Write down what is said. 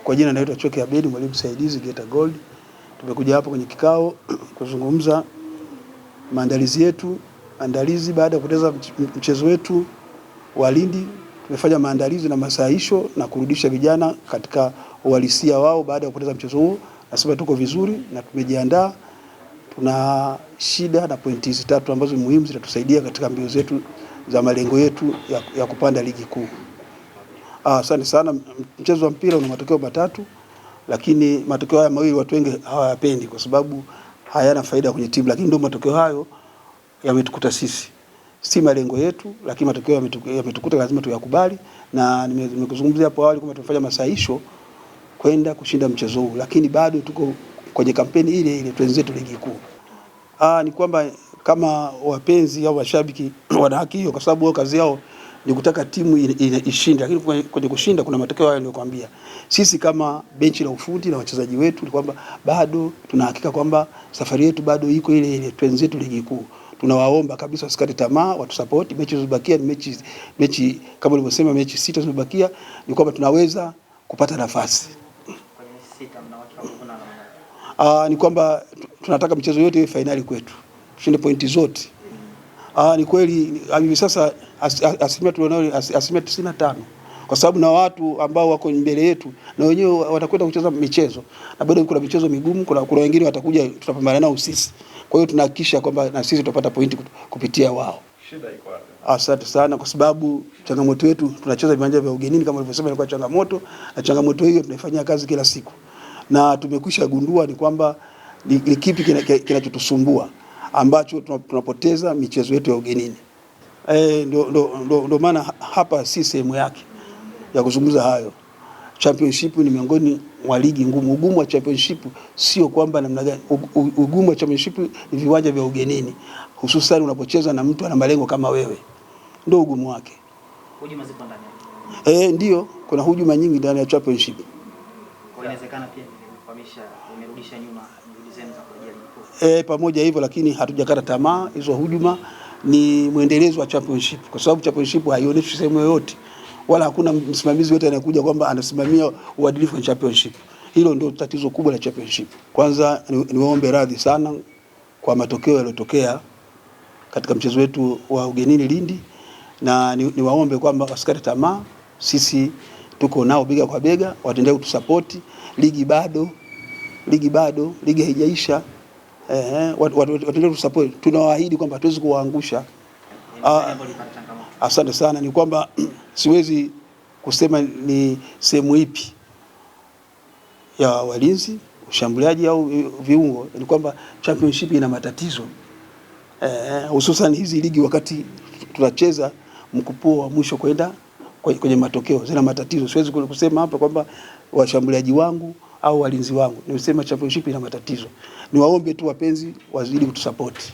Kwa jina naitwa Choke Abedi, mwalimu msaidizi Geita Gold. Tumekuja hapo kwenye kikao kuzungumza maandalizi baada ya kupoteza mchezo wetu wa Lindi. Tumefanya maandalizi na masahisho na kurudisha vijana katika uhalisia wao baada ya kupoteza mchezo huo. Nasema tuko vizuri na tumejiandaa. Tuna shida na pointi hizi 3 ambazo ni muhimu zitatusaidia katika mbio zetu za malengo yetu ya kupanda ligi kuu. Asante sana. Mchezo wa mpira una matokeo matatu, lakini matokeo haya mawili watu wengi hawayapendi kwa sababu hayana faida kwenye timu, lakini ndio matokeo hayo yametukuta sisi. Si malengo yetu, lakini matokeo yametukuta, lazima tuyakubali, na nimekuzungumzia hapo awali kwamba tumefanya masahisho kwenda kushinda mchezo huu, lakini bado tuko kwenye kampeni ile tuenzetu ligi kuu. Ni kwamba kama wapenzi au washabiki wana haki hiyo, kwa sababu wao kazi yao ni kutaka timu ishinde, lakini kwenye kushinda kuna matokeo hayo niliyokuambia. Sisi kama benchi la ufundi na wachezaji wetu ni kwamba bado tunahakika kwamba safari yetu bado iko ile tuenzetu ligi kuu. Tunawaomba kabisa wasikate tamaa, watusupport. Mechi zilizobakia ni mechi kama nilivyosema, mechi 6 zilizobakia, ni kwamba tunaweza kupata nafasi. Kwenye 6 mna watu wanaona ni kwamba tunataka mchezo yote iwe finali kwetu, tushinde pointi zote. Ni kweli hivi sasa asilimia tulionayo asilimia 95, kwa sababu na watu ambao wako mbele yetu na wenyewe watakwenda kucheza michezo, na bado kuna michezo migumu, kuna wengine watakuja tutapambana nao sisi. Kwa hiyo tunahakikisha kwamba na sisi tutapata pointi kupitia wao. Shida iko wapi? Asante sana, kwa sababu changamoto yetu tunacheza viwanja vya ugenini kama nilivyosema, ilikuwa changamoto, na changamoto hiyo tunaifanyia kazi kila siku, na tumekwisha gundua ni kwamba ni kipi kinachotusumbua ambacho tunapoteza michezo yetu ya ugenini. Ndio maana hapa si sehemu yake ya kuzungumza hayo. Championship ni miongoni mwa ligi ngumu. Ugumu wa championship sio kwamba namna gani. Ugumu wa championship ni viwanja vya ugenini, hususan unapocheza na mtu ana malengo kama wewe. Ndio ugumu wake. Hujuma zipo ndani. Ndio, kuna hujuma nyingi ndani ya championship. Kwa inawezekana pia nimefahamisha umerudisha nyuma juhudi zenu za kurejea ligi kuu. Pamoja hivyo, lakini hatujakata tamaa. Hizo hujuma ni muendelezo wa championship, kwa sababu championship haionyeshi sehemu yoyote, wala hakuna msimamizi yote anakuja kwamba anasimamia uadilifu wa championship. Hilo ndio tatizo kubwa la championship. Kwanza niwaombe radhi sana kwa matokeo yaliyotokea katika mchezo wetu wa ugenini Lindi, na niwaombe kwamba wasikate tamaa. Sisi tuko nao bega kwa bega, waendelee kutusupport. Ligi haijaisha. Waendelee kutusupport. Tunawaahidi kwamba hatuwezi kuwaangusha. Asante sana. Ni kwamba siwezi kusema ni sehemu ipi ya walinzi, ushambuliaji au viungo. Ni kwamba championship ina matatizo, hususan hizi ligi wakati tunacheza mkupuo wa mwisho kwenda kwenye matokeo zina matatizo. Siwezi kusema hapa kwamba washambuliaji wangu au walinzi wangu, nimesema championship ina matatizo. Niwaombe tu wapenzi wazidi kutusupport.